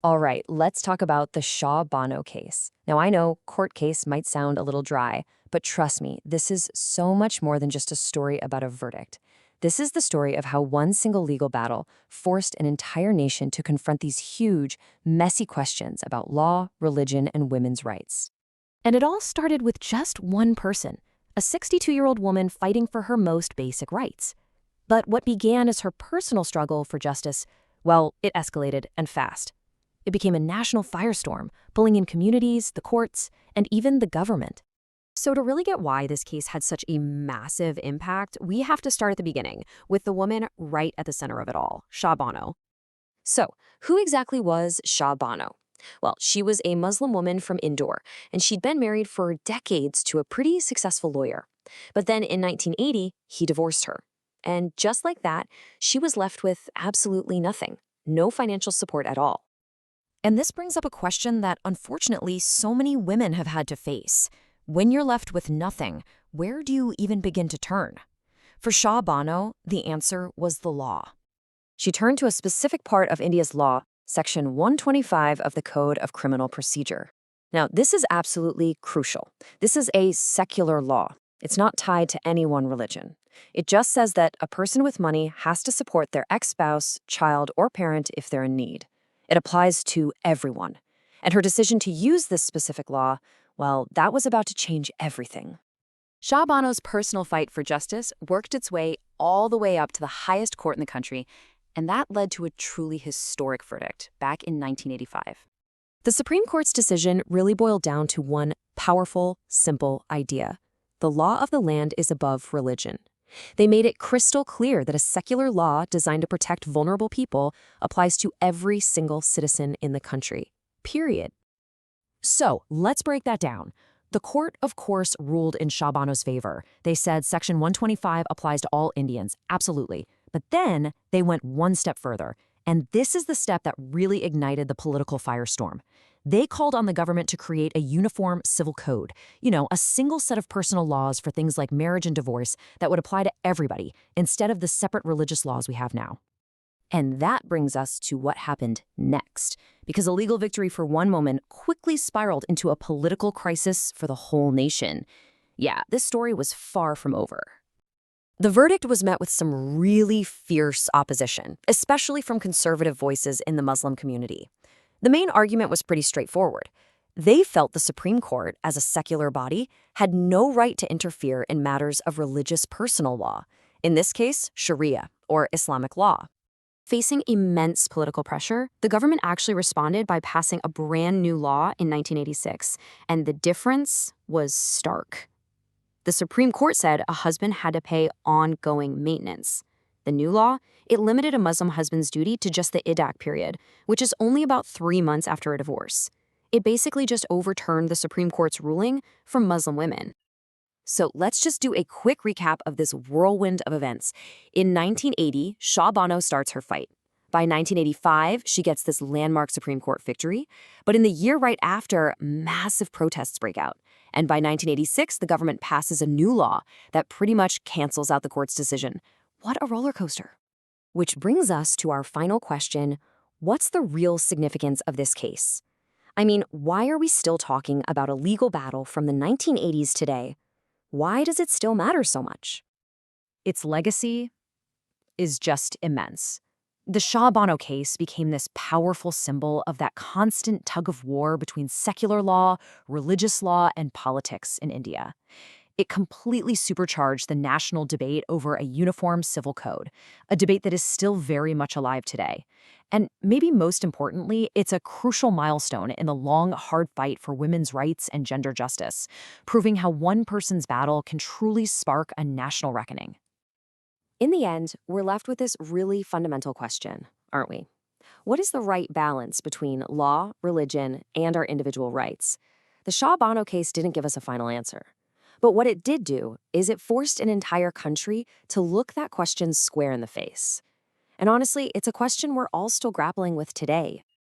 All right, let's talk about the Shah Bano case. Now, I know court case might sound a little dry, but trust me, this is so much more than just a story about a verdict. This is the story of how one single legal battle forced an entire nation to confront these huge, messy questions about law, religion, and women's rights. And it all started with just one person, a 62-year-old woman fighting for her most basic rights. But what began as her personal struggle for justice, well, it escalated and fast. It became a national firestorm, pulling in communities, the courts, and even the government. So to really get why this case had such a massive impact, we have to start at the beginning, with the woman right at the center of it all, Shah Bano. So, who exactly was Shah Bano? Well, she was a Muslim woman from Indore, and she'd been married for decades to a pretty successful lawyer. But then in 1980, he divorced her. And just like that, she was left with absolutely nothing, no financial support at all. And this brings up a question that unfortunately so many women have had to face. When you're left with nothing, where do you even begin to turn? For Shah Bano, the answer was the law. She turned to a specific part of India's law, Section 125 of the Code of Criminal Procedure. Now, this is absolutely crucial. This is a secular law. It's not tied to any one religion. It just says that a person with money has to support their ex-spouse, child, or parent if they're in need. It applies to everyone. And her decision to use this specific law, well, that was about to change everything. Shah Bano's personal fight for justice worked its way all the way up to the highest court in the country, and that led to a truly historic verdict back in 1985. The Supreme Court's decision really boiled down to one powerful, simple idea. The law of the land is above religion. They made it crystal clear that a secular law designed to protect vulnerable people applies to every single citizen in the country. Period. So, let's break that down. The court, of course, ruled in Shah Bano's favor. They said Section 125 applies to all Indians, absolutely. But then they went one step further, and this is the step that really ignited the political firestorm. They called on the government to create a uniform civil code, a single set of personal laws for things like marriage and divorce that would apply to everybody, instead of the separate religious laws we have now. And that brings us to what happened next, because a legal victory for one woman quickly spiraled into a political crisis for the whole nation. Yeah, this story was far from over. The verdict was met with some really fierce opposition, especially from conservative voices in the Muslim community. The main argument was pretty straightforward. They felt the Supreme Court, as a secular body, had no right to interfere in matters of religious personal law, in this case, Sharia, or Islamic law. Facing immense political pressure, the government actually responded by passing a brand new law in 1986, and the difference was stark. The Supreme Court said a husband had to pay ongoing maintenance. The new law, it limited a Muslim husband's duty to just the iddah period, which is only about 3 months after a divorce. It basically just overturned the Supreme Court's ruling for Muslim women. So let's just do a quick recap of this whirlwind of events. In 1980, Shah Bano starts her fight. By 1985, she gets this landmark Supreme Court victory. But in the year right after, massive protests break out. And by 1986, the government passes a new law that pretty much cancels out the court's decision. What a roller coaster. Which brings us to our final question: what's the real significance of this case? I mean, why are we still talking about a legal battle from the 1980s today? Why does it still matter so much? Its legacy is just immense. The Shah Bano case became this powerful symbol of that constant tug of war between secular law, religious law, and politics in India. It completely supercharged the national debate over a uniform civil code, a debate that is still very much alive today. And maybe most importantly, it's a crucial milestone in the long, hard fight for women's rights and gender justice, proving how one person's battle can truly spark a national reckoning. In the end, we're left with this really fundamental question, aren't we? What is the right balance between law, religion, and our individual rights? The Shah Bano case didn't give us a final answer. But what it did do is it forced an entire country to look that question square in the face. And honestly, it's a question we're all still grappling with today.